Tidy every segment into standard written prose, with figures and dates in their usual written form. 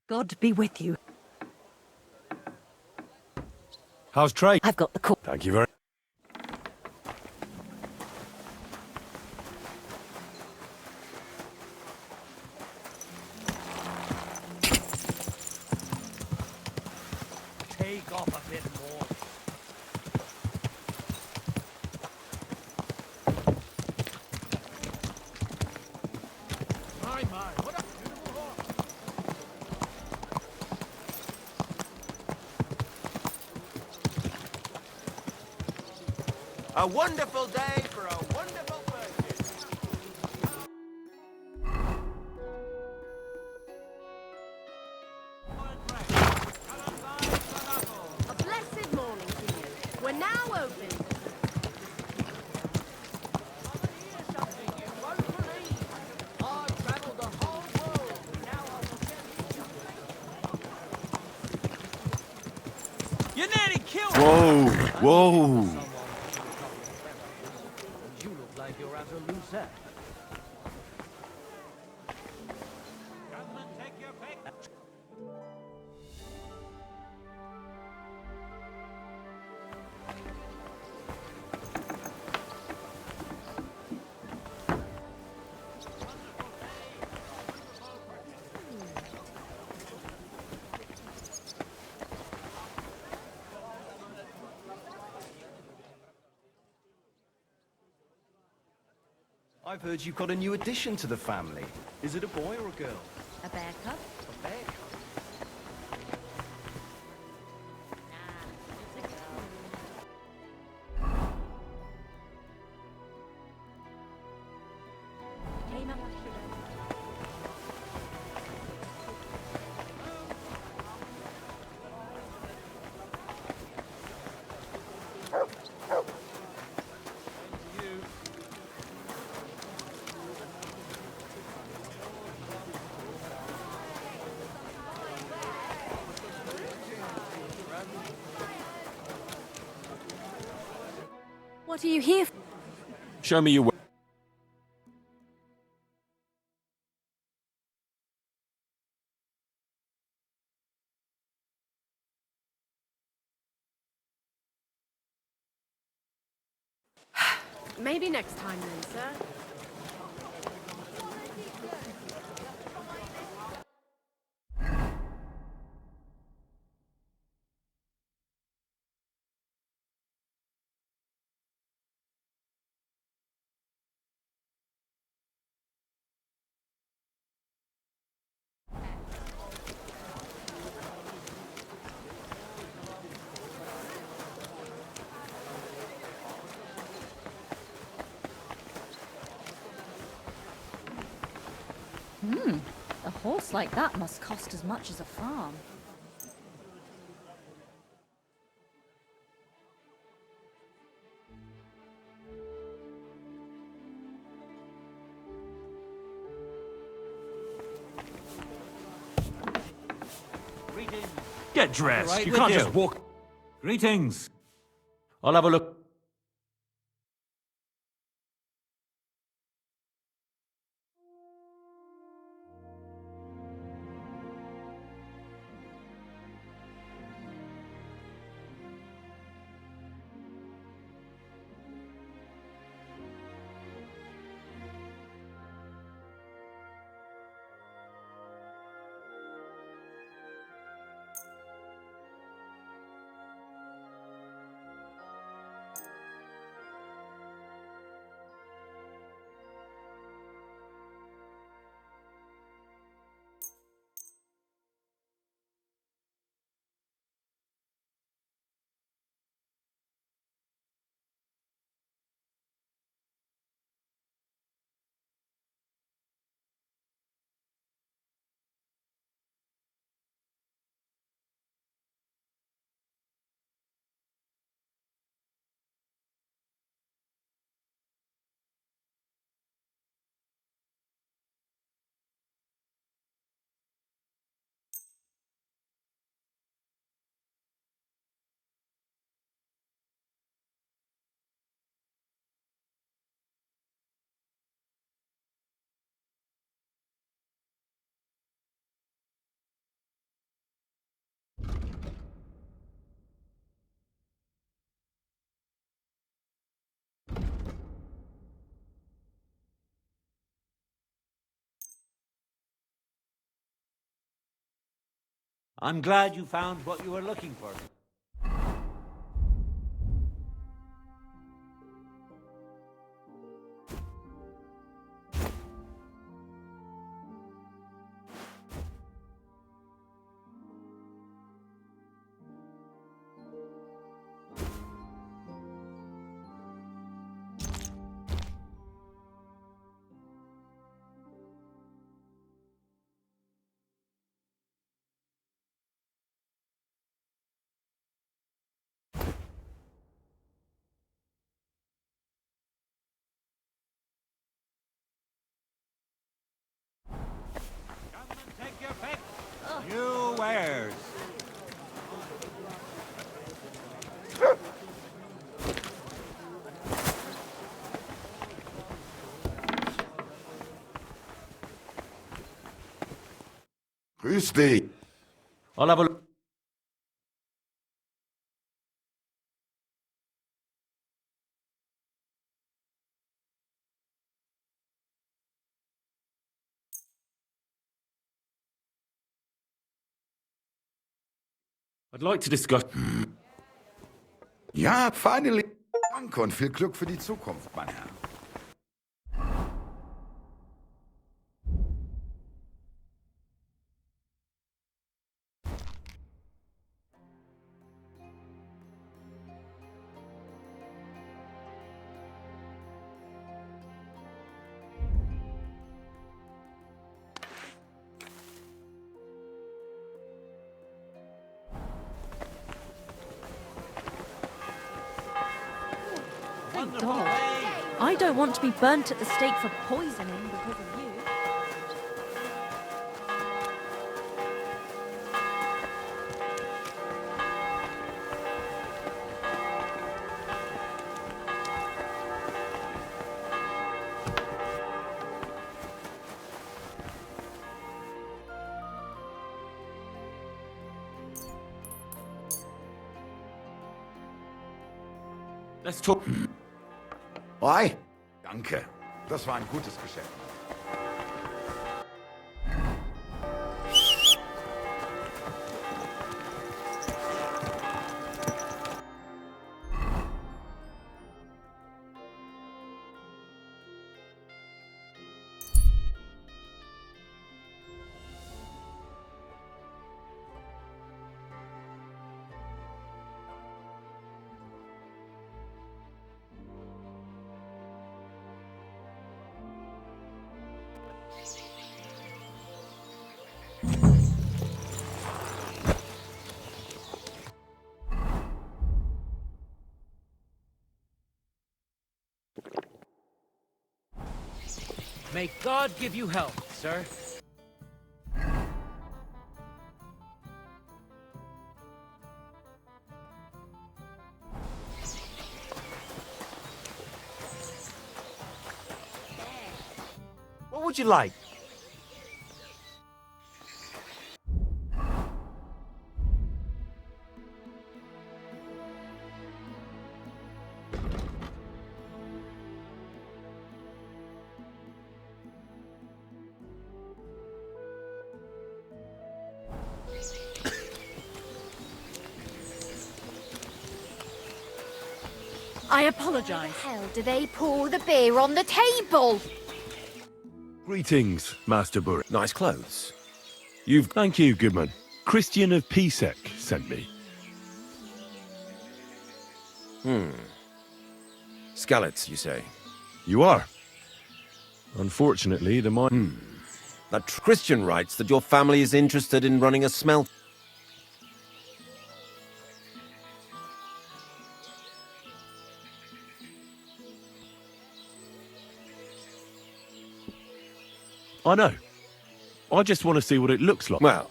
God be with you. How's trade? I've got the call. Thank you very Take off a bit more. My, what a beautiful horse. A wonderful day for a wonderful purchase. A blessed morning to you. We're now open. I've traveled the whole world. Now I will tell you. You nearly killed me. Whoa! You look like you're at a loose end. Come and take your pick. I've heard you've got a new addition to the family. Is it a boy or a girl? A bear cub? A bear. Nah, it's a girl. Came up with What are you here for? Show me your way. Maybe next time then, sir. A horse like that must cost as much as a farm. Greetings. Get dressed. Right You with can't you. just walk. Greetings. I'll have a look. I'm glad you found what you were looking for. Come and take your pick. New wares. Grüß dich. I'll have a look. I'd like to discuss. Ja, finally. Danke und viel Glück für die Zukunft, mein Herr. Thank God. I don't want to be burnt at the stake for poisoning because of you. Let's talk. Oi, danke. Das war ein gutes Geschäft. May God give you health, sir. What would you like? I apologize. Hell, do they pour the beer on the table? Greetings, Master Burrick. Nice clothes. Thank you, Goodman. Christian of Pisek sent me. Skallets, you say? You are. Unfortunately, the mine... That Christian writes that your family is interested in running a smelt. I know. I just want to see what it looks like. Well,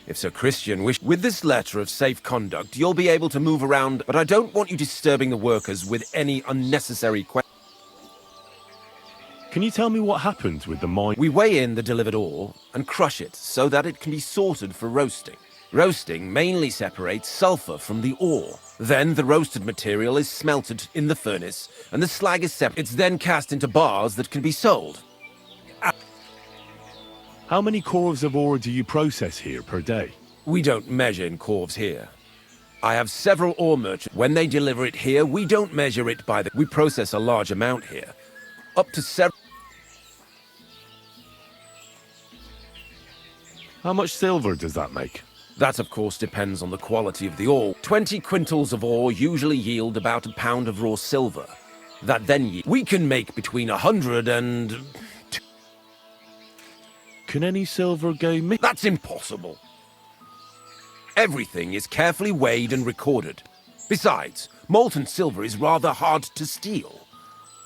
if Sir Christian wish... With this letter of safe conduct, you'll be able to move around, but I don't want you disturbing the workers with any unnecessary questions. Can you tell me what happens with the mine? We weigh in the delivered ore and crush it so that it can be sorted for roasting. Roasting mainly separates sulfur from the ore. Then the roasted material is smelted in the furnace, and the slag is separate. It's then cast into bars that can be sold. How many cores of ore do you process here per day? We don't measure in corves here. I have several ore merchants. When they deliver it here, we don't measure it by the... We process a large amount here. Up to several... How much silver does that make? That, of course, depends on the quality of the ore. 20 quintals of ore usually yield about a pound of raw silver. That then we can make between 100 and... Can any silver go That's impossible. Everything is carefully weighed and recorded. Besides, molten silver is rather hard to steal.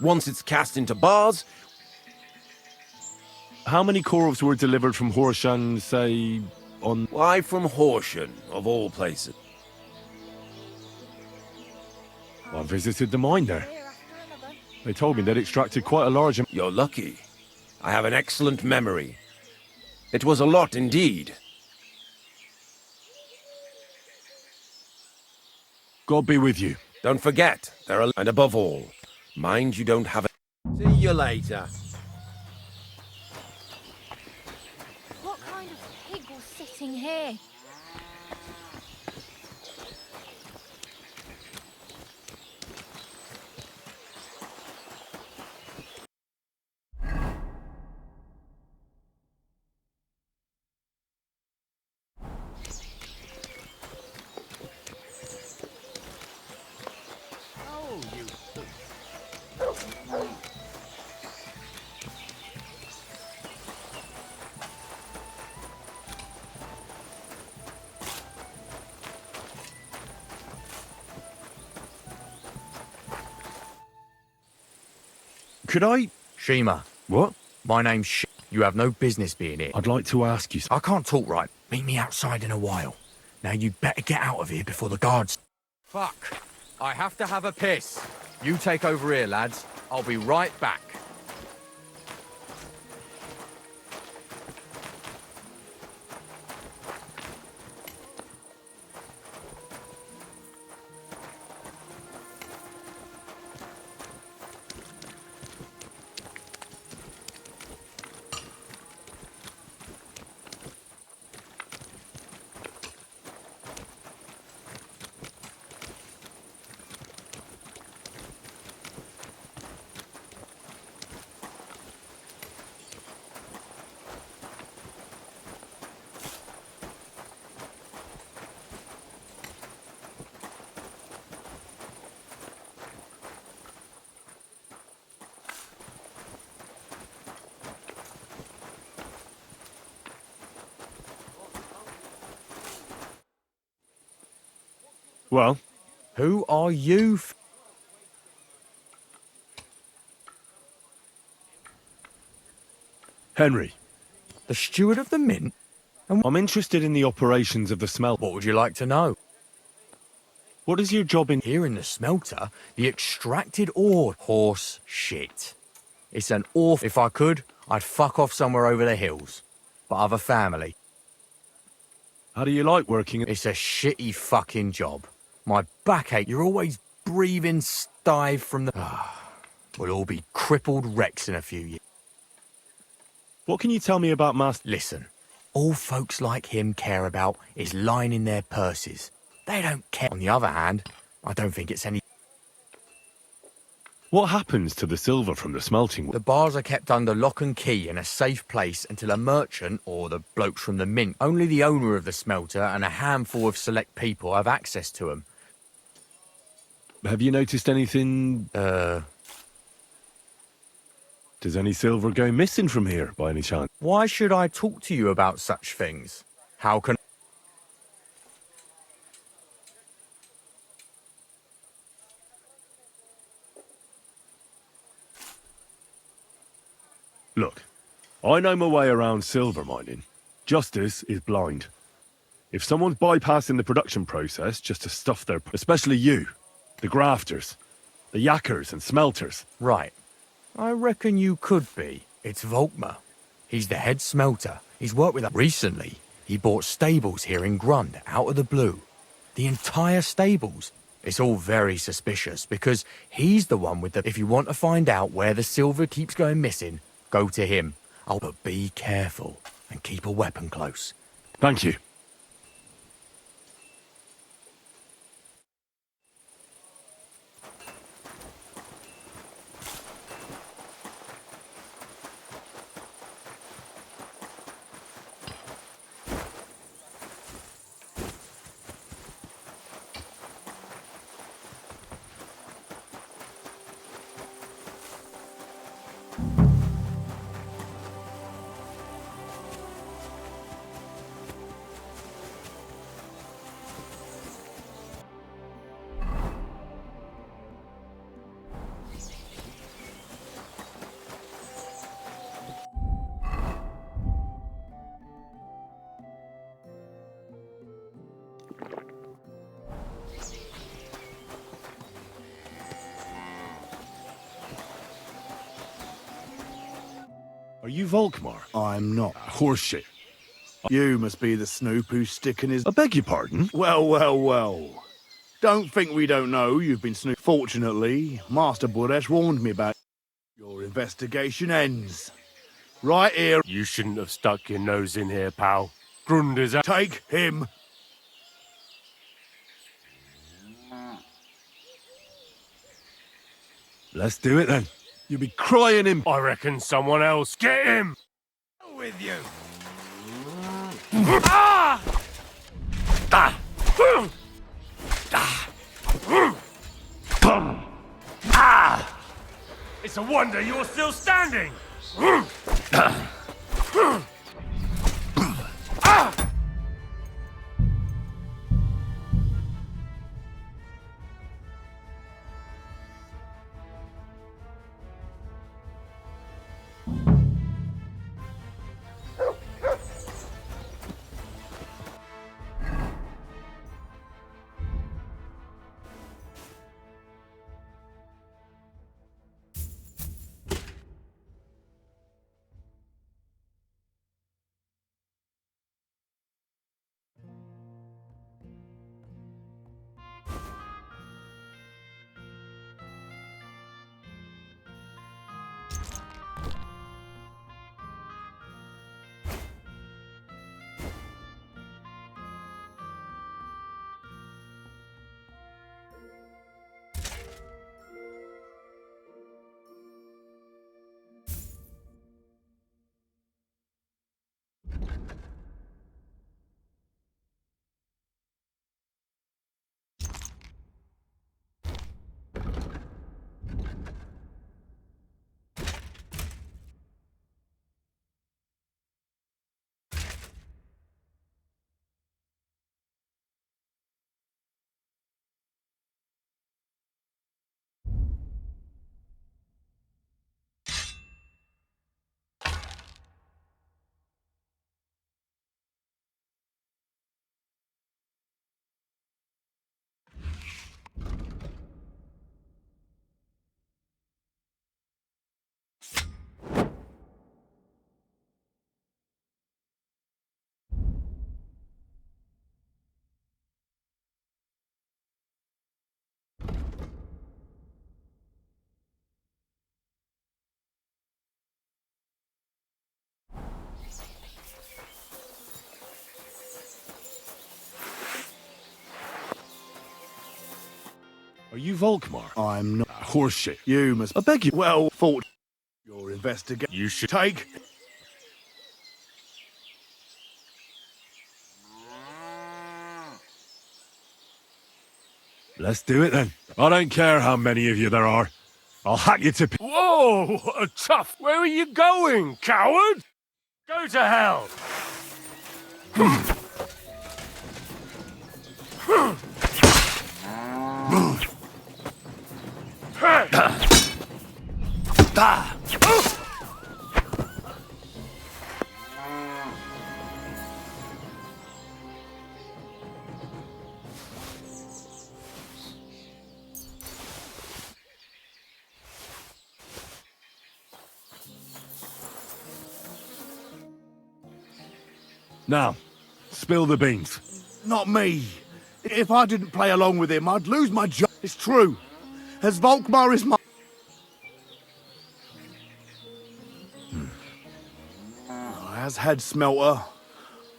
Once it's cast into bars... How many corves were delivered from Horshan, say, on... Why from Horsham, of all places? I visited the mine there. They told me they'd extracted quite a large amount. You're lucky. I have an excellent memory. It was a lot indeed. God be with you. Don't forget, there are... And above all, mind you don't have a... See you later. What kind of pig was sitting here? Could I... Shima, What? my name's You have no business being here. I'd like to ask you... I can't talk right. Meet me outside in a while. Now you'd better get out of here before the guards... Fuck. I have to have a piss. You take over here, lads. I'll be right back. Well? Who are you? Henry. The steward of the mint? I'm interested in the operations of the smelter. What would you like to know? What is your job in... Here in the smelter, the extracted ore. Horse shit. It's an ore... If I could, I'd fuck off somewhere over the hills. But I've a family. How do you like working... It's a shitty fucking job. My backache, you're always breathing stive from the... We'll all be crippled wrecks in a few years. What can you tell me about Master... Listen, all folks like him care about is lining their purses. They don't care. On the other hand, I don't think it's any... What happens to the silver from the smelting... The bars are kept under lock and key in a safe place until a merchant, or the blokes from the mint, only the owner of the smelter and a handful of select people have access to them. Have you noticed anything... Does any silver go missing from here, by any chance? Why should I talk to you about such things? How can... Look, I know my way around silver mining. Justice is blind. If someone's bypassing the production process just to stuff their... Especially you, the grafters, the yackers and smelters. Right. I reckon you could be. It's Volkmar. He's the head smelter. He's worked with us. Recently, he bought stables here in Grund, out of the blue. The entire stables. It's all very suspicious, because he's the one with the... If you want to find out where the silver keeps going missing, go to him. But be careful, and keep a weapon close. Thank you. Are you Volkmar? I'm not. Horseshit. You must be the snoop who's sticking his... I beg your pardon? Well. Don't think we don't know you've been snoop. Fortunately, Master Buresh warned me about... Your investigation ends. Right here. You shouldn't have stuck your nose in here, pal. Grunder's out. Take him. Let's do it then. You'll be crying him. I reckon someone else. Get him! With you. Ah! Ah! Ah! It's a wonder you're still standing! Ah! Are you Volkmar? I'm not. Horseshit. You must... I beg you. Well, your investigation... You should Take... Let's do it then. I don't care how many of you there are. I'll hack you to... Whoa! A tough. Where are you going, coward? Go to hell! Now, spill the beans. Not me. If I didn't play along with him, I'd lose my job. It's true. As Volkmar is my... As head smelter,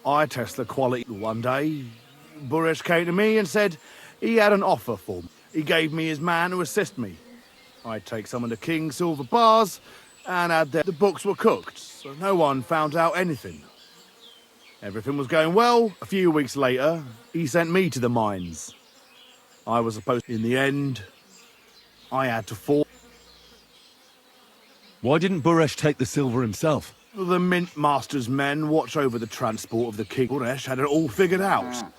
I test the quality. One day, Buresh came to me and said he had an offer for me. He gave me his man to assist me. I'd take some of the king's silver bars and add the books were cooked, so no one found out anything. Everything was going well. A few weeks later, he sent me to the mines. I was supposed... In the end, I had to fall. Why didn't Buresh take the silver himself? The Mint Master's men watch over the transport of the king. Buresh had it all figured out.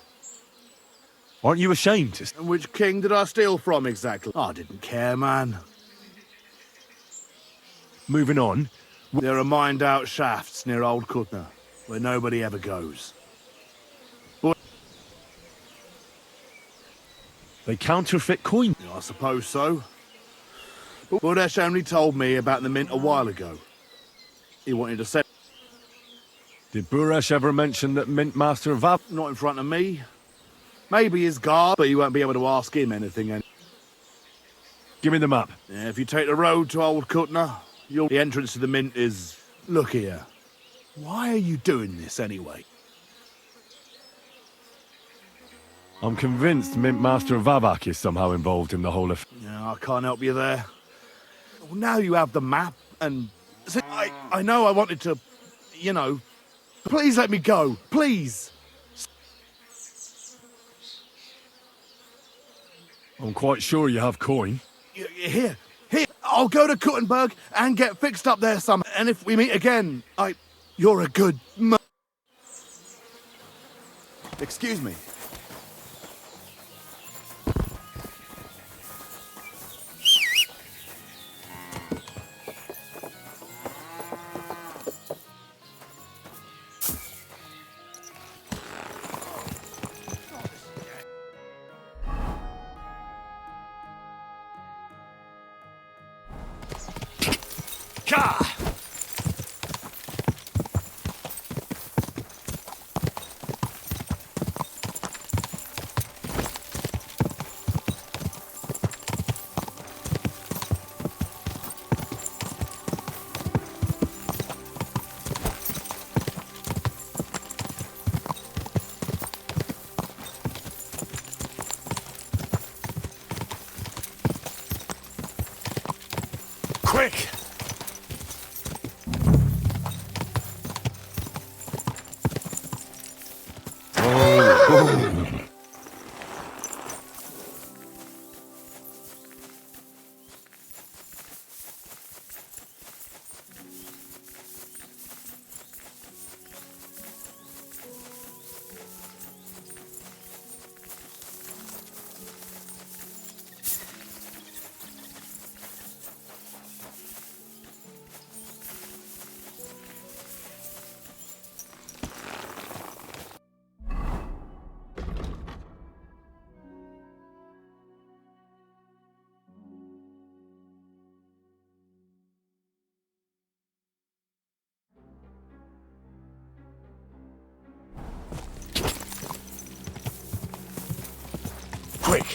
Aren't you ashamed to... And which king did I steal from exactly? I didn't care, man. Moving on. There are mined-out shafts near Old Kutna, where nobody ever goes. They counterfeit coin. I suppose so. Buresh only told me about the mint a while ago. He wanted to send. Did Buresh ever mention that Mint Master Vav? Not in front of me. Maybe his guard, but you won't be able to ask him anything. Give me the map. Yeah, if you take the road to Old Kutner, the entrance to the Mint is... Look here. Why are you doing this anyway? I'm convinced Mint Master Vavak is somehow involved in the whole of... Yeah, I can't help you there. Well, now you have the map, and... I know I wanted to... You know... Please let me go. Please. I'm quite sure you have coin. Here. I'll go to Kuttenberg and get fixed up there some. And if we meet again, you're a good Excuse me. Quick! Quick!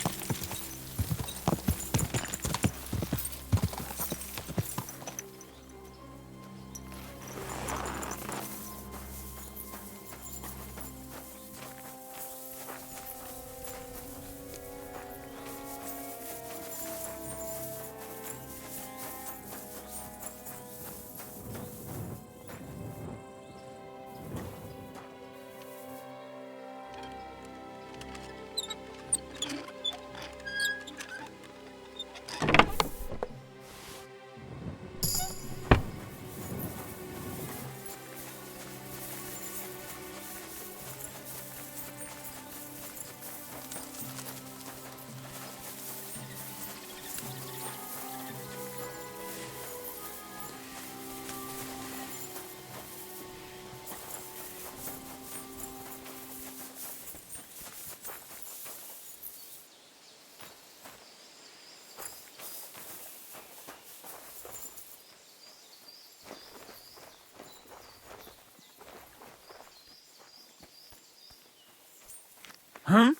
Huh?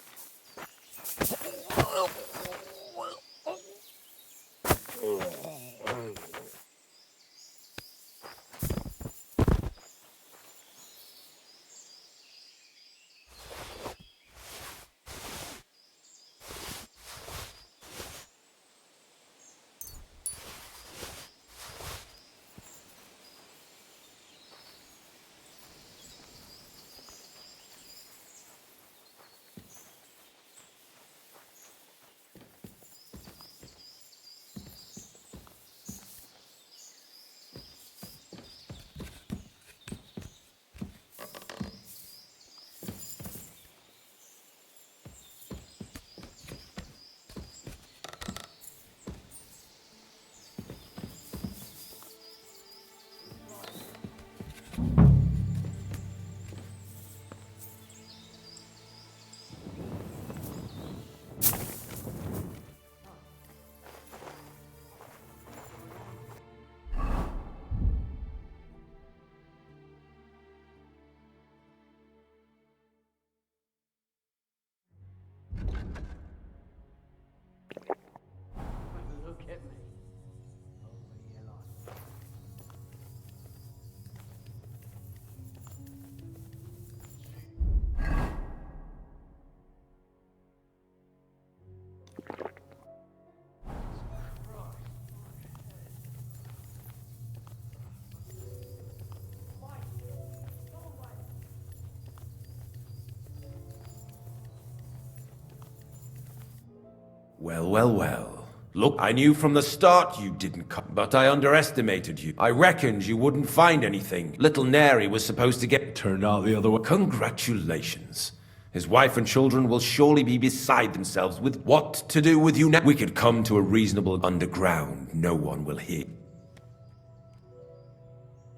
Well, well, well. Look, I knew from the start you didn't come, but I underestimated you. I reckoned you wouldn't find anything. Little Neri was supposed to get... Turned out the other way. Congratulations. His wife and children will surely be beside themselves with what to do with you now. We could come to a reasonable underground. No one will hear.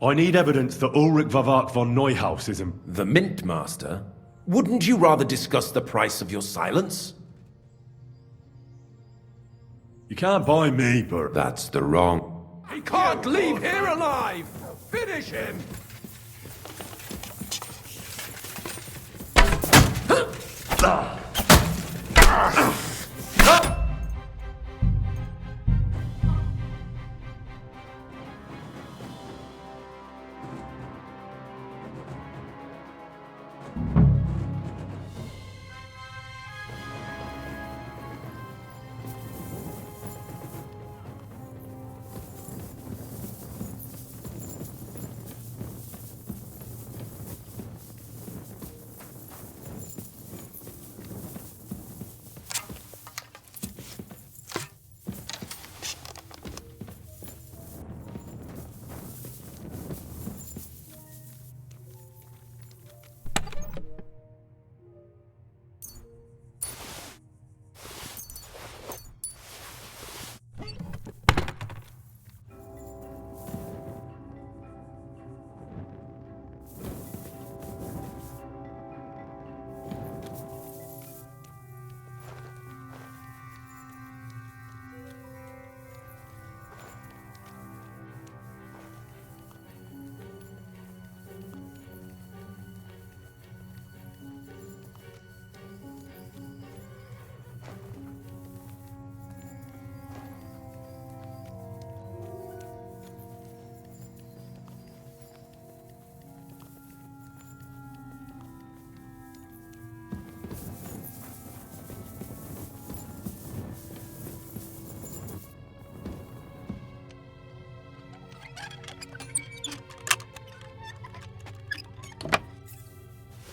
I need evidence that Ulrich Vavak von Neuhaus is in... The Mint Master? Wouldn't you rather discuss the price of your silence? You can't buy me, Bert. That's the wrong... He can't leave here alive! Finish him!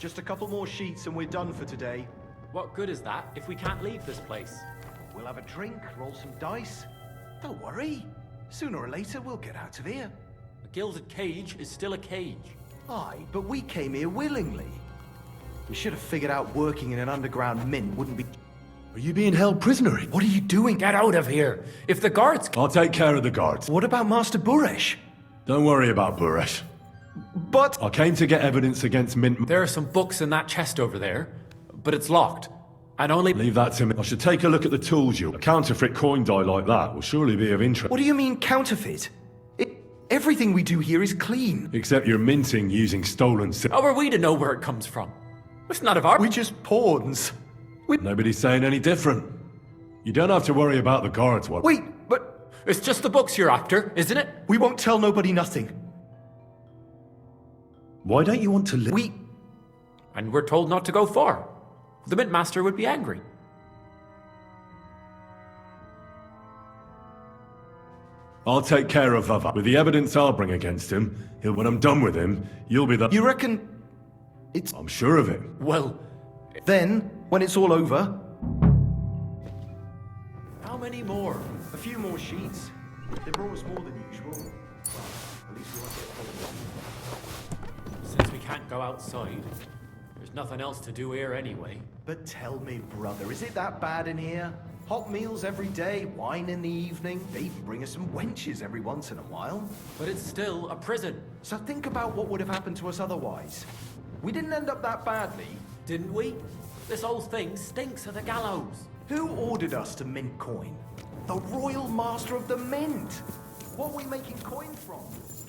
Just a couple more sheets and we're done for today. What good is that if we can't leave this place? We'll have a drink, roll some dice. Don't worry. Sooner or later, we'll get out of here. A gilded cage is still a cage. Aye, but we came here willingly. We should have figured out working in an underground mint wouldn't be... Are you being held prisoner? What are you doing? Get out of here! If the guards... I'll take care of the guards. What about Master Buresh? Don't worry about Buresh. But... I came to get evidence against Mint... There are some books in that chest over there, but it's locked. And only... Leave that to me. I should take a look at the tools you... A counterfeit coin die like that will surely be of interest. What do you mean counterfeit? Everything we do here is clean. Except you're minting using stolen... How are we to know where it comes from? It's not of our... We just pawns. Nobody's saying any different. You don't have to worry about the guards. What? Wait, but... It's just the books you're after, isn't it? We won't tell nobody nothing. Why don't you want to live? And we're told not to go far. The Mint Master would be angry. I'll take care of Vava. With the evidence I'll bring against him, when I'm done with him, you'll be the... You reckon... It's... I'm sure of it. Well... Then, when it's all over... How many more? A few more sheets. They brought us more than usual. Well, at least we won't get hold. Since we can't go outside, there's nothing else to do here anyway. But tell me, brother, is it that bad in here? Hot meals every day, wine in the evening. They even bring us some wenches every once in a while. But it's still a prison. So think about what would have happened to us otherwise. We didn't end up that badly. Didn't we? This whole thing stinks of the gallows. Who ordered us to mint coin? The Royal Master of the Mint. What are we making coin from?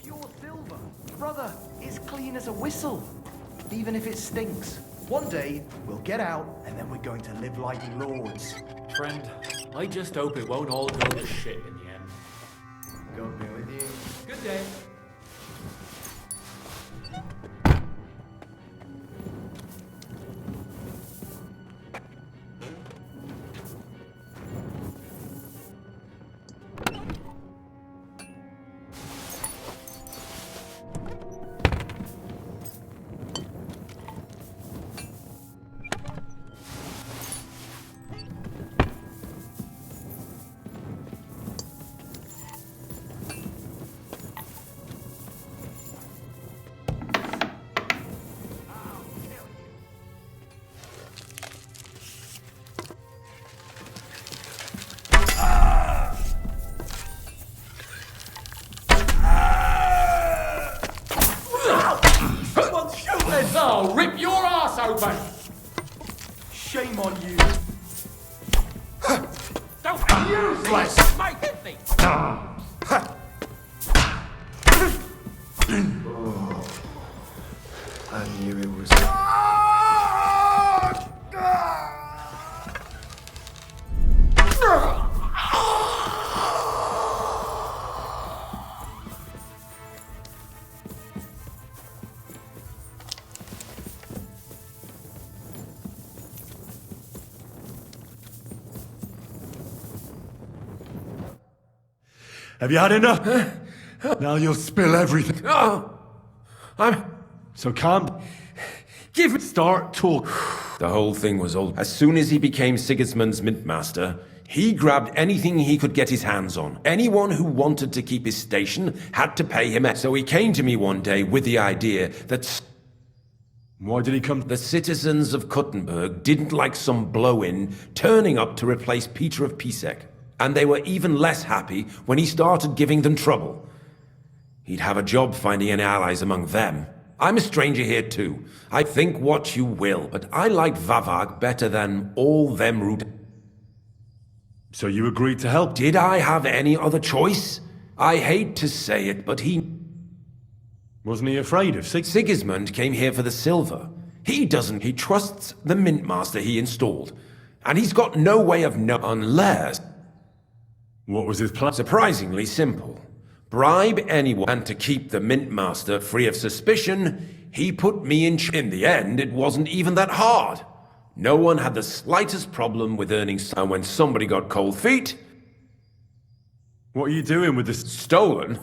Pure silver. Brother, it's clean as a whistle. Even if it stinks. One day, we'll get out, and then we're going to live like lords. Friend, I just hope it won't all go to shit in the end. God be with you. Good day. I'll rip your ass open! Shame on you. Don't Useless! Mate, hit me! I knew it was... Have you had enough? Now you'll spill everything. So calm. Start talk. The whole thing was old. As soon as he became Sigismund's mintmaster, he grabbed anything he could get his hands on. Anyone who wanted to keep his station had to pay him. So he came to me one day with the idea that... Why did he come? The citizens of Kuttenberg didn't like some blow-in turning up to replace Peter of Pisek. And they were even less happy when he started giving them trouble. He'd have a job finding any allies among them. I'm a stranger here too. I think what you will, but I liked Vavag better than all them root. So you agreed to help? Did I have any other choice? I hate to say it, but he... Wasn't he afraid of Sigismund came here for the silver. He doesn't. He trusts the mintmaster he installed. And he's got no way of unless... What was his plan? Surprisingly simple. Bribe anyone, and to keep the mintmaster free of suspicion, he put me in. In the end, it wasn't even that hard. No one had the slightest problem with earning. And when somebody got cold feet... What are you doing with this? Stolen?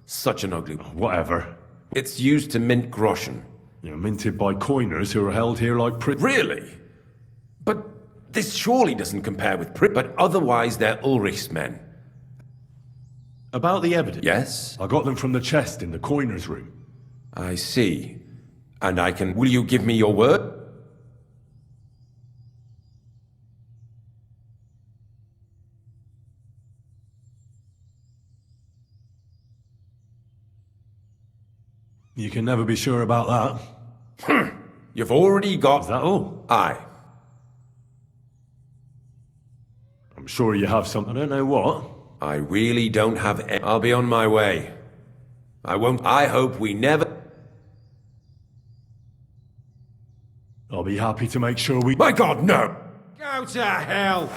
Such an ugly... Whatever. It's used to mint groschen. You're minted by coiners who are held here like Really? But this surely doesn't compare with But otherwise they're Ulrich's men. About the evidence? Yes? I got them from the chest in the coiner's room. I see. And I can... Will you give me your word? You can never be sure about that. You've already got... Is that all? Aye. I'm sure you have some... I don't know what. I really don't have... I'll be on my way. I won't... I hope we never... I'll be happy to make sure we... My God, no! Go to hell!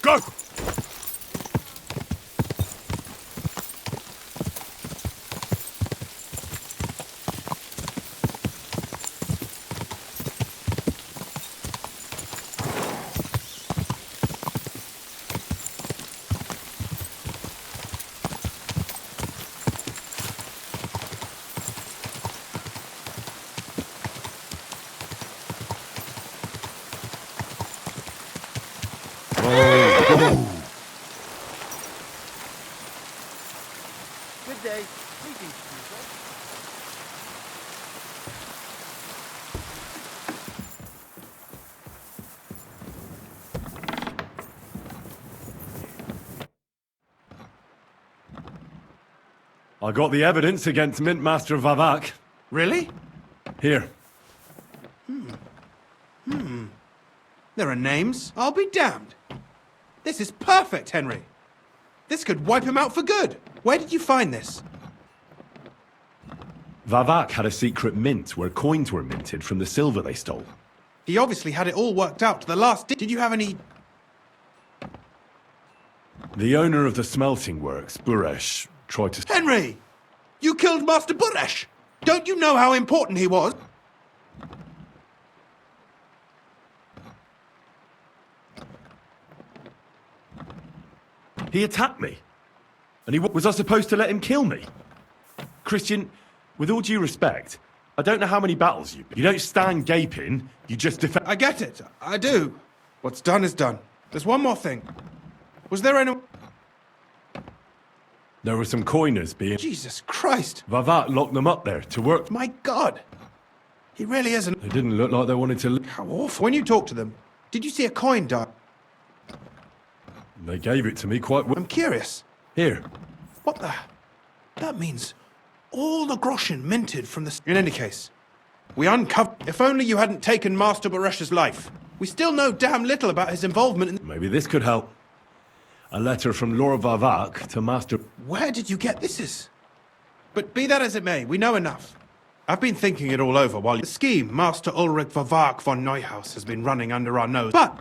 Go! Good day. Greetings, Caesar. I got the evidence against Mint Master Vavak. Really? Here. There are names. I'll be damned. This is perfect, Henry. This could wipe him out for good. Where did you find this? Vavak had a secret mint where coins were minted from the silver they stole. He obviously had it all worked out to the last. Did you have any... The owner of the smelting works, Buresh, tried to... Henry! You killed Master Buresh! Don't you know how important he was? He attacked me. And was I supposed to let him kill me? Christian, with all due respect, I don't know how many battles you don't stand gaping, you just defend... I get it. I do. What's done is done. There's one more thing. Was there any... There were some coiners being... Jesus Christ! Vavak locked them up there to work... My God! He really isn't... They didn't look like they wanted to... How awful. When you talked to them, did you see a coin die? They gave it to me quite well. I'm curious. Here. What the... That means all the groschen minted from the... In any case, we uncovered... If only you hadn't taken Master Baresh's life. We still know damn little about his involvement in... Maybe this could help. A letter from Lord Vavak to Master... Where did you get this? But be that as it may, we know enough. I've been thinking it all over while... The scheme Master Ulrich Vavak von Neuhaus has been running under our nose. But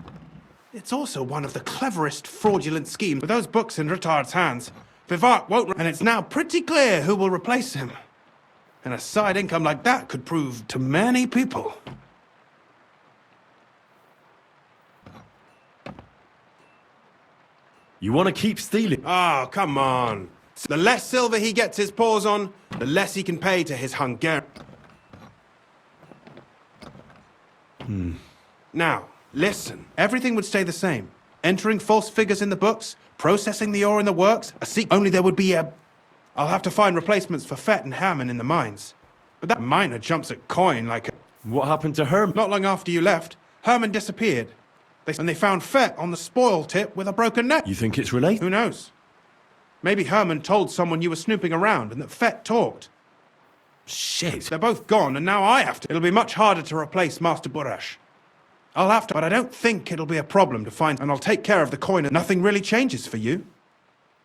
it's also one of the cleverest fraudulent schemes. With those books in Rittard's hands, Vivart won't... And it's now pretty clear who will replace him. And a side income like that could prove to many people. You want to keep stealing? Oh, come on. The less silver he gets his paws on, the less he can pay to his Hungarian... Now, listen. Everything would stay the same. Entering false figures in the books, processing the ore in the works, only there would be a... I'll have to find replacements for Fett and Hammond in the mines. But that miner jumps at coin like a... What happened to Herman? Not long after you left, Herman disappeared. And they found Fett on the spoil tip with a broken neck. You think it's related? Who knows? Maybe Herman told someone you were snooping around and that Fett talked. Shit. They're both gone, and now I have to. It'll be much harder to replace Master Buresh. I'll have to, but I don't think it'll be a problem to find, and I'll take care of the coin, and nothing really changes for you.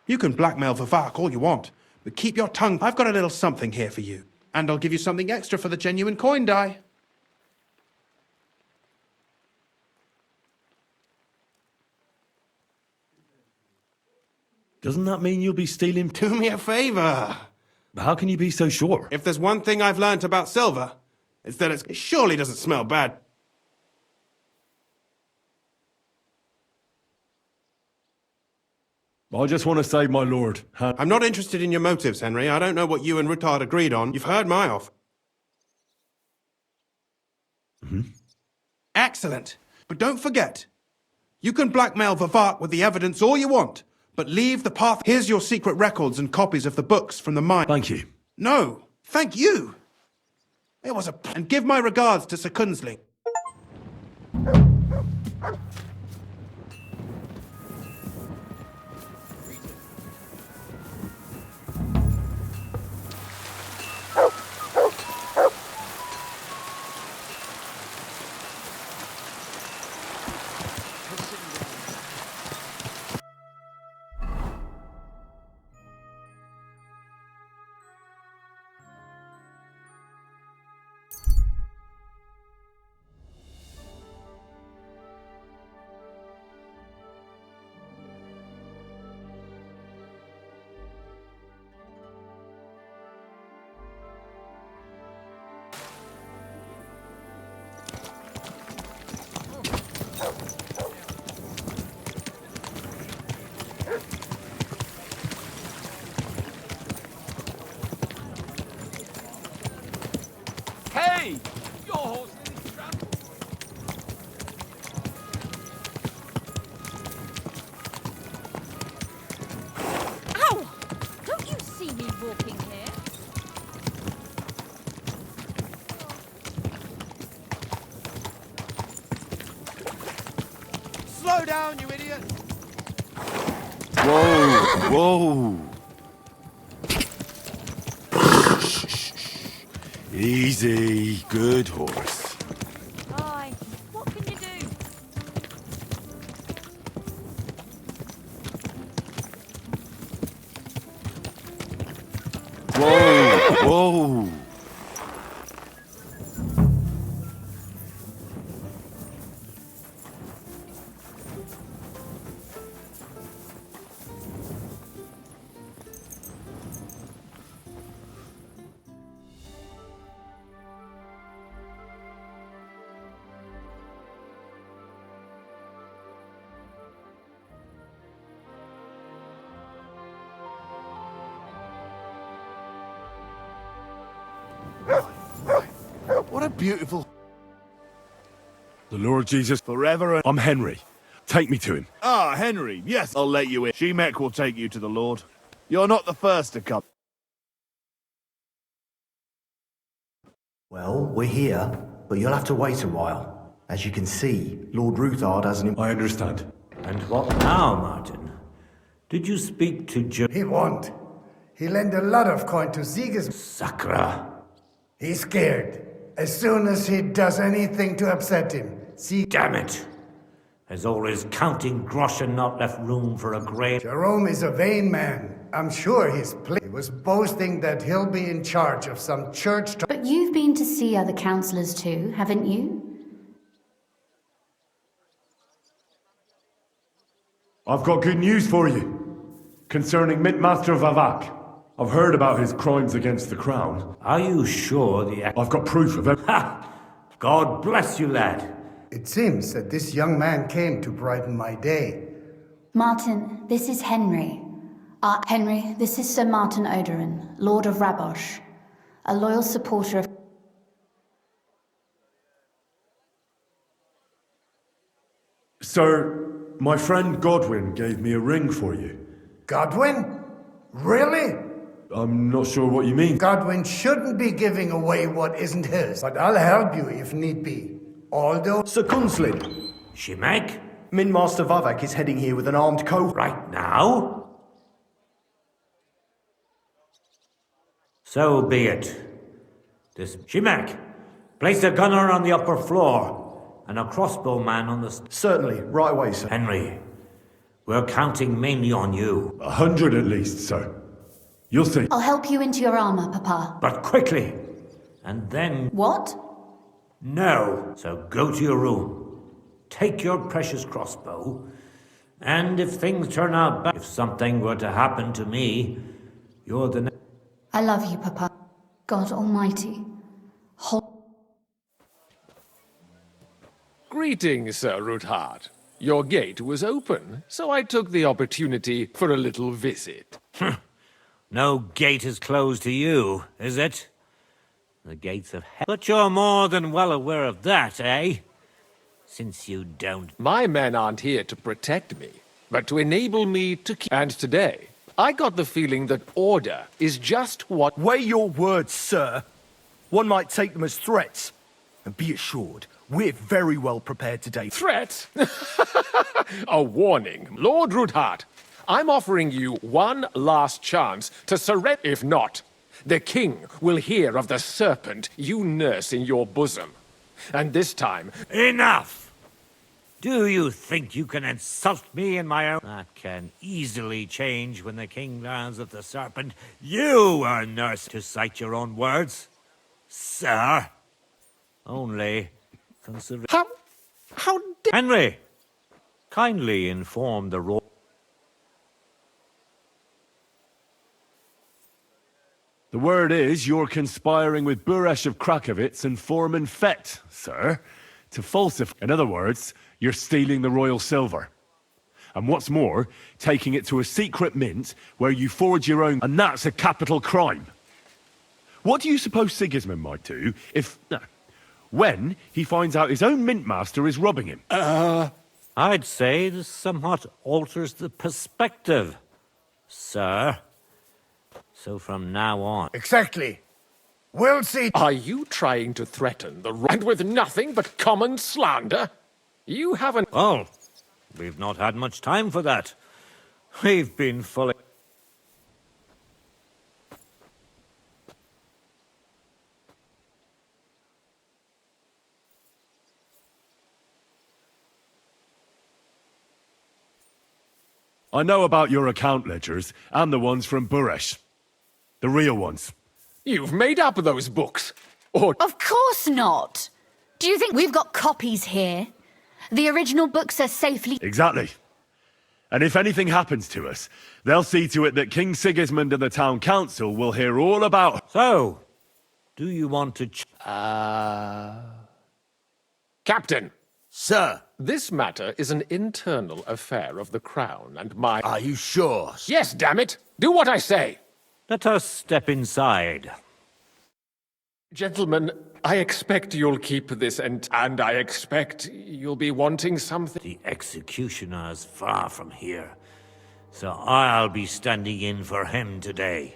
You can blackmail Vivak all you want, but keep your tongue. I've got a little something here for you, and I'll give you something extra for the genuine coin die. Doesn't that mean you'll be stealing? Do me a favor. How can you be so sure? If there's one thing I've learnt about silver, it's that it surely doesn't smell bad. I just want to save my lord. I'm not interested in your motives, Henry. I don't know what you and Rittard agreed on. You've heard my offer. Excellent. But don't forget, you can blackmail Vivart with the evidence all you want, but leave the path. Here's your secret records and copies of the books from the mine. Thank you. No, thank you. It was a... And give my regards to Sir Kunzling. Whoa! Easy, good horse. Aye, what can you do? Whoa! Whoa! What a beautiful... The Lord Jesus. Forever and... I'm Henry. Take me to him. Ah, Henry, yes, I'll let you in. Shemek will take you to the Lord. You're not the first to come. Well, we're here, but you'll have to wait a while. As you can see, Lord Ruthard hasn't... I understand. And what now, Martin? Did you speak to Joe? He won't. He lent a lot of coin to Sigismund. Sakra. He's scared. As soon as he does anything to upset him, Damn it! Has all his counting groschen not left room for a grave? Jerome is a vain man. I'm sure he was boasting that he'll be in charge of some church... But you've been to see other councillors too, haven't you? I've got good news for you. Concerning Mintmaster Vavak. I've heard about his crimes against the crown. Are you sure I've got proof of it. Ha! God bless you, lad. It seems that this young man came to brighten my day. Martin, this is Henry. Henry, this is Sir Martin Oderin, Lord of Rabosh, a loyal supporter of... Sir, my friend Godwin gave me a ring for you. Godwin? Really? I'm not sure what you mean. Godwin shouldn't be giving away what isn't his, but I'll help you if need be. Although... Sir Kunslin. Shemek? Minmaster Vavak is heading here with an armed Right now? So be it. Shemek, place a gunner on the upper floor and a crossbowman on the... Certainly, right away, sir. Henry, we're counting mainly on you. 100 at least, sir. You'll see. I'll help you into your armor, Papa. But quickly, and then... What? No. So go to your room, take your precious crossbow, and if things turn out bad, if something were to happen to me, you're the... I love you, Papa. God Almighty. Greetings, Sir Ruthard. Your gate was open, so I took the opportunity for a little visit. No gate is closed to you, is it? The gates of hell. But you're more than well aware of that, eh? Since you don't... My men aren't here to protect me, but to enable me to keep... And today, I got the feeling that order is just what... Weigh your words, sir. One might take them as threats. And be assured, we're very well prepared today. Threat? A warning. Lord Ruthard, I'm offering you one last chance to surrender. If not, the king will hear of the serpent you nurse in your bosom. And this time... Enough! Do you think you can insult me in my own... That can easily change when the king learns of the serpent you are nursed, to cite your own words. Sir. Only consider... How Henry, kindly inform the royal... The word is you're conspiring with Buresh of Krakowitz and Foreman Fett, sir, to falsify. In other words, you're stealing the royal silver. And what's more, taking it to a secret mint where you forge your own, and that's a capital crime. What do you suppose Sigismund might do if... when he finds out his own mintmaster is robbing him? I'd say this somewhat alters the perspective, sir. So from now on... Exactly. We'll see. Are you trying to threaten the... And with nothing but common slander? You haven't... Well, we've not had much time for that. We've been fully... I know about your account ledgers and the ones from Buresh. The real ones. You've made up those books. Or... Of course not! Do you think we've got copies here? The original books are safely... Exactly. And if anything happens to us, they'll see to it that King Sigismund and the town council will hear all about... So, do you want to... Captain! Sir! This matter is an internal affair of the Crown and my... Are you sure? Yes, damn it! Do what I say! Let us step inside. Gentlemen, I expect you'll keep this and I expect you'll be wanting something... The executioner is far from here, so I'll be standing in for him today.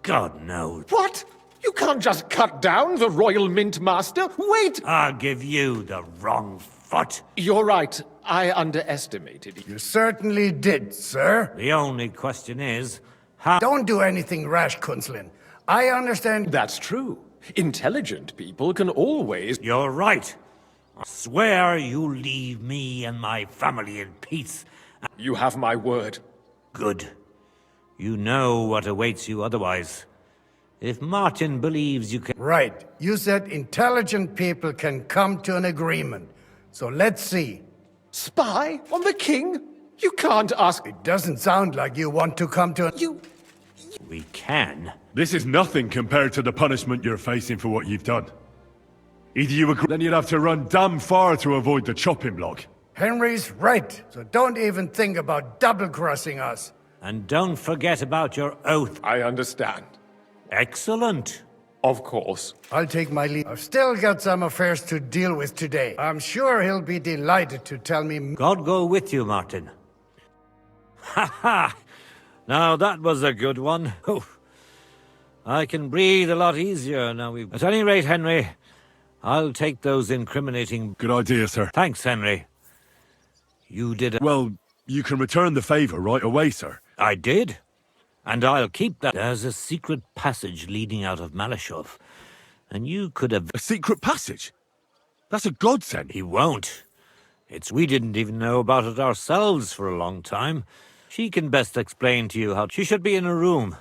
God knows. What? You can't just cut down the Royal Mint Master? Wait! I'll give you the wrong foot. You're right. I underestimated you. You certainly did, sir. The only question is, how... Don't do anything rash, Kunslin. I understand... That's true. Intelligent people can always... You're right. I swear you'll leave me and my family in peace. You have my word. Good. You know what awaits you otherwise. If Martin believes you can... Right. You said intelligent people can come to an agreement. So let's see. Spy on the king? You can't ask... It doesn't sound like you want to come to... We can. This is nothing compared to the punishment you're facing for what you've done. Either you agree, then you'd have to run damn far to avoid the chopping block. Henry's right, so don't even think about double-crossing us. And don't forget about your oath. I understand. Excellent. Of course. I'll take my leave. I've still got some affairs to deal with today. I'm sure he'll be delighted to tell me... God go with you, Martin. Ha ha! Now that was a good one. I can breathe a lot easier now we've... At any rate, Henry, I'll take those incriminating... Good idea, sir. Thanks, Henry. You did... Well, you can return the favor right away, sir. I did. And I'll keep that. There's a secret passage leading out of Malashov. And you could have... A secret passage? That's a godsend. He won't. We didn't even know about it ourselves for a long time. She can best explain to you how... She should be in a room.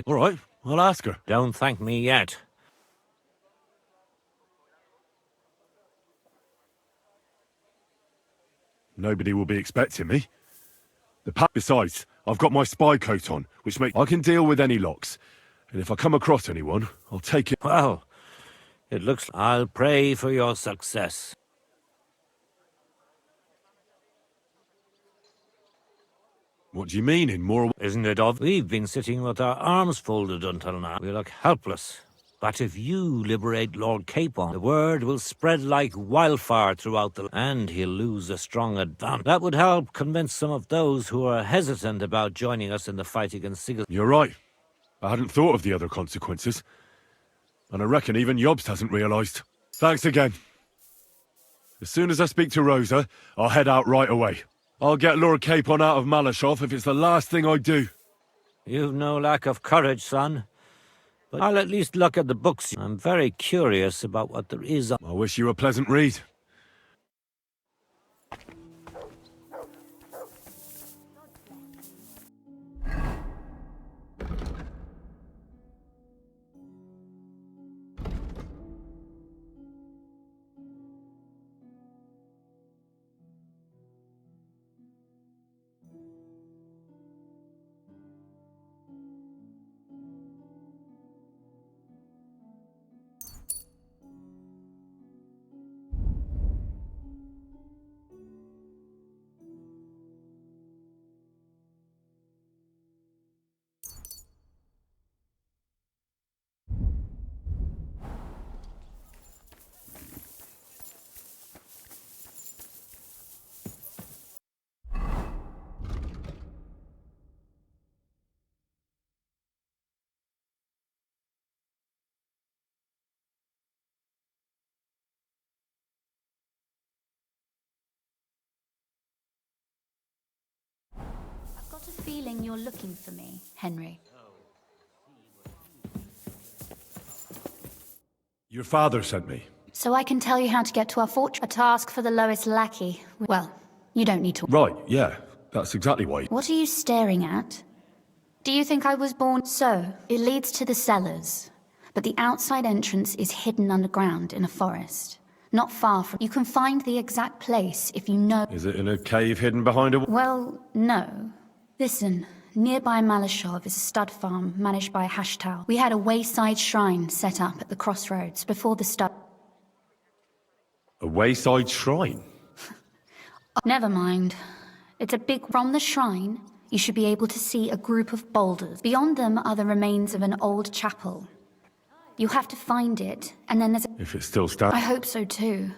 All right, I'll ask her. Don't thank me yet. Nobody will be expecting me. Besides, I've got my spy coat on, which makes... I can deal with any locks. And if I come across anyone, I'll take it... Well, it looks... I'll pray for your success. What do you mean, in more... Isn't it odd? We've been sitting with our arms folded until now. We look helpless. But if you liberate Lord Capon, the word will spread like wildfire throughout the... And he'll lose a strong advantage. That would help convince some of those who are hesitant about joining us in the fight against Sigismund. You're right. I hadn't thought of the other consequences. And I reckon even Jobst hasn't realised. Thanks again. As soon as I speak to Rosa, I'll head out right away. I'll get Lord Capon out of Malashov if it's the last thing I do. You've no lack of courage, son. But I'll at least look at the books. I'm very curious about what there is. I wish you a pleasant read. a feeling you're looking for me, Henry. Your father sent me. So I can tell you how to get to our fortress. A task for the lowest lackey. Well, you don't need to. Right, yeah. That's exactly why. What are you staring at? Do you think I was born? So, it leads to the cellars. But the outside entrance is hidden underground in a forest. Not far from. You can find the exact place if you know. Is it in a cave hidden behind a... Well, no. Listen, nearby Malashov is a stud farm managed by Hashtal. We had a wayside shrine set up at the crossroads before the stud. A wayside shrine? Never mind. It's a big... From the shrine, you should be able to see a group of boulders. Beyond them are the remains of an old chapel. You have to find it, and then there's a... If it still stands. I hope so too.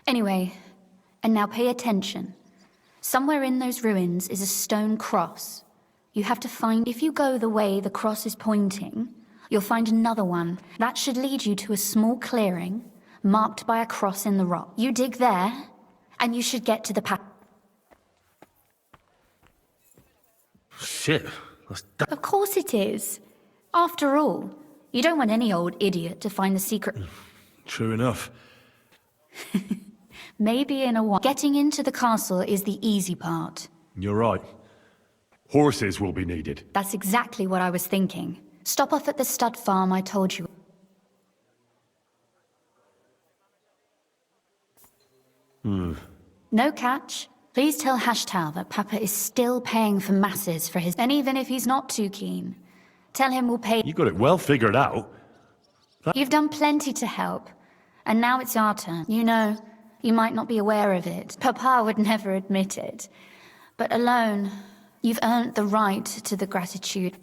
Anyway, and now pay attention. Somewhere in those ruins is a stone cross. You have to find... If you go the way the cross is pointing, you'll find another one. That should lead you to a small clearing, marked by a cross in the rock. You dig there, and you should get to the path. Shit. Of course it is. After all, you don't want any old idiot to find the secret. True enough. Maybe in a while. Getting into the castle is the easy part. You're right. Horses will be needed. That's exactly what I was thinking. Stop off at the stud farm I told you. No catch. Please tell Hashtal that Papa is still paying for masses for his... And even if he's not too keen, tell him we'll pay... You got it well figured out. You've done plenty to help. And now it's our turn. You know, you might not be aware of it. Papa would never admit it. But alone, you've earned the right to the gratitude.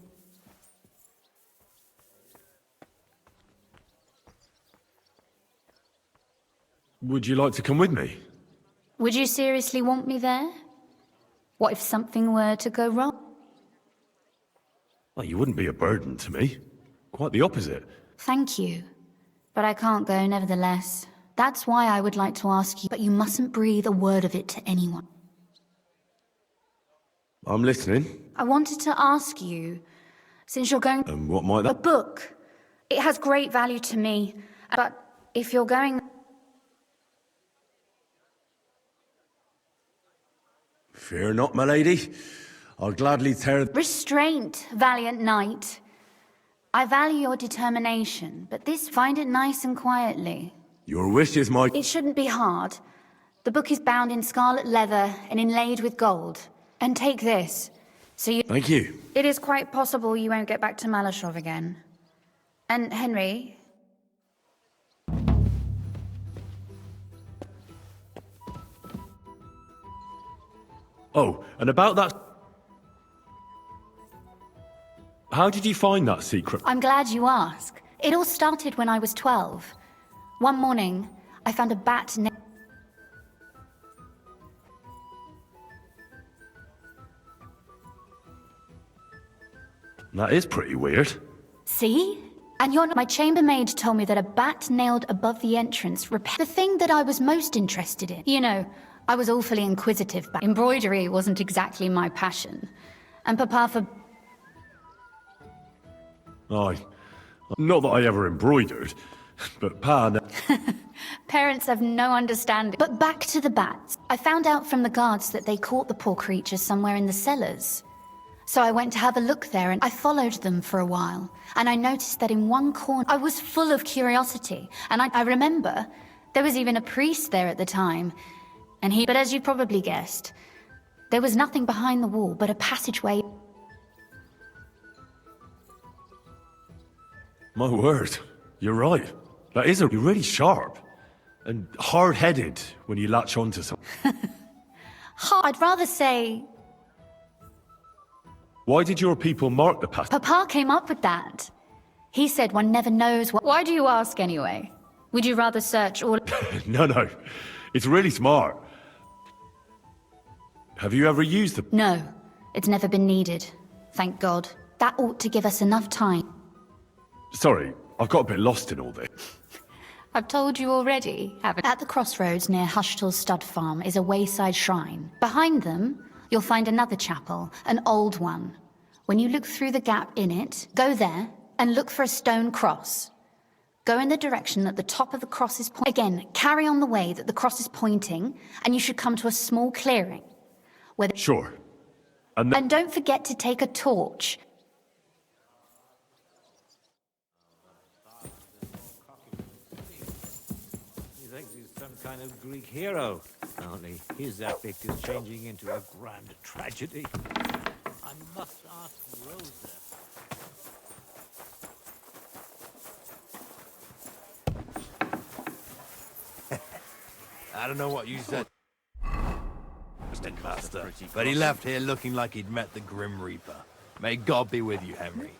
Would you like to come with me? Would you seriously want me there? What if something were to go wrong? Well, you wouldn't be a burden to me. Quite the opposite. Thank you. But I can't go nevertheless. That's why I would like to ask you, but you mustn't breathe a word of it to anyone. I'm listening. I wanted to ask you, since you're going... And what might that... A book. It has great value to me, but if you're going... Fear not, my lady. I'll gladly tear... Restraint, valiant knight. I value your determination, but this, find it nice and quietly. Your wish is my... It shouldn't be hard. The book is bound in scarlet leather and inlaid with gold. And take this, so you... Thank you. It is quite possible you won't get back to Malashov again. And Henry... Oh, and about that... How did you find that secret? I'm glad you asked. It all started when I was 12. One morning, I found a bat... That is pretty weird. See? And you're not... My chambermaid told me that a bat nailed above the entrance the thing that I was most interested in. You know, I was awfully inquisitive, but embroidery wasn't exactly my passion. And Papa for... Not that I ever embroidered, but Pa... Parents have no understanding. But back to the bats. I found out from the guards that they caught the poor creatures somewhere in the cellars. So I went to have a look there and I followed them for a while. And I noticed that in one corner, I was full of curiosity. And I remember there was even a priest there at the time. And he... But as you probably guessed, there was nothing behind the wall but a passageway. My word, you're right. That is you're really sharp. And hard-headed when you latch onto something. I'd rather say... Why did your people mark the passage? Papa came up with that. He said one never knows what... Why do you ask anyway? Would you rather search all... No. It's really smart. Have you ever used the... No. It's never been needed. Thank God. That ought to give us enough time. Sorry, I've got a bit lost in all this. I've told you already, haven't I? At the crossroads near Hushtal's stud farm is a wayside shrine. Behind them, you'll find another chapel, an old one. When you look through the gap in it, go there and look for a stone cross. Go in the direction that the top of the cross is pointing. Again, carry on the way that the cross is pointing, and you should come to a small clearing. Sure. And don't forget to take a torch. He thinks he's some kind of Greek hero. Only his epic is changing into a grand tragedy. I must ask Rosa. I don't know what you said, Master, but he left here looking like he'd met the Grim Reaper. May God be with you, Henry.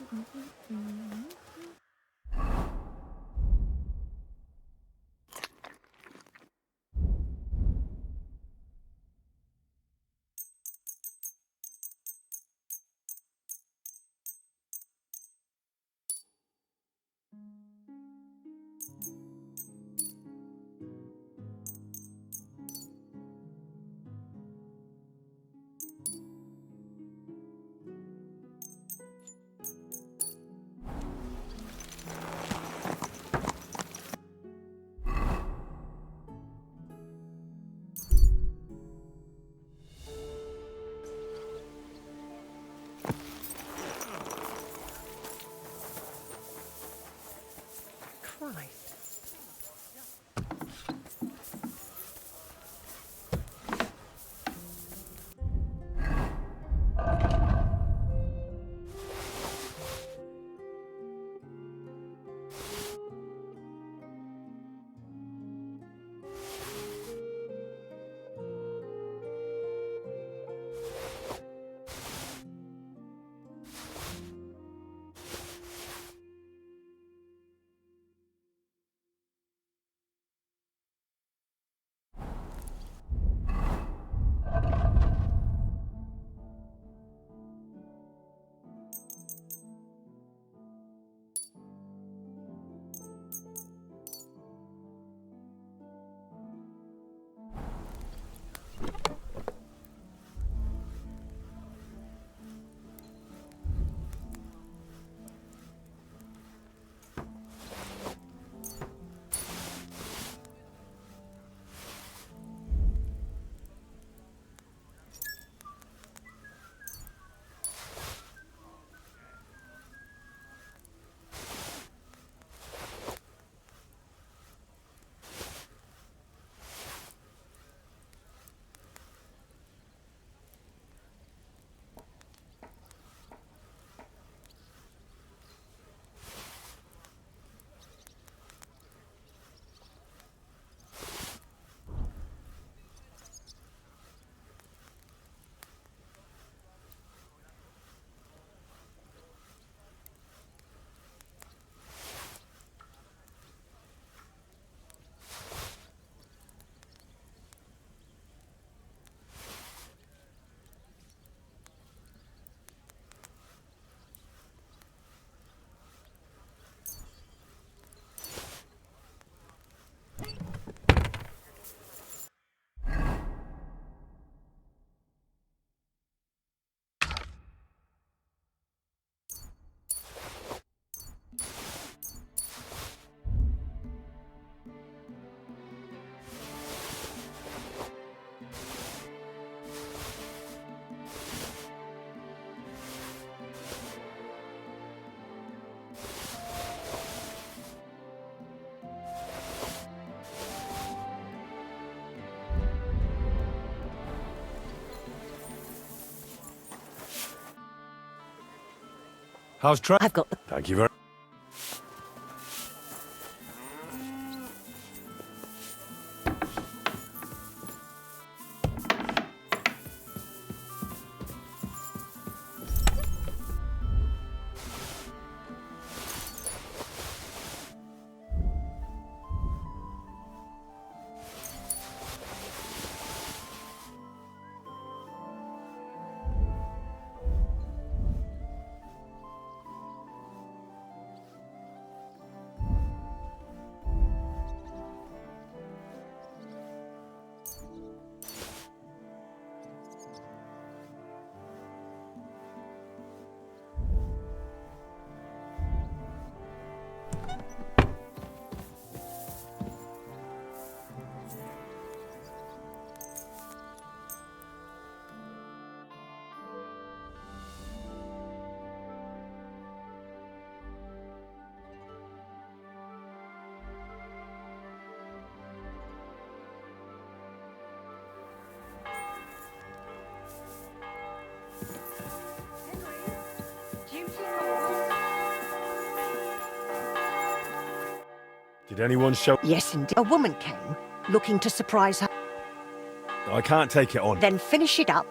How's Trent? I've got the... Thank you very Did anyone show? Yes, indeed. A woman came, looking to surprise her. I can't take it on. Then finish it up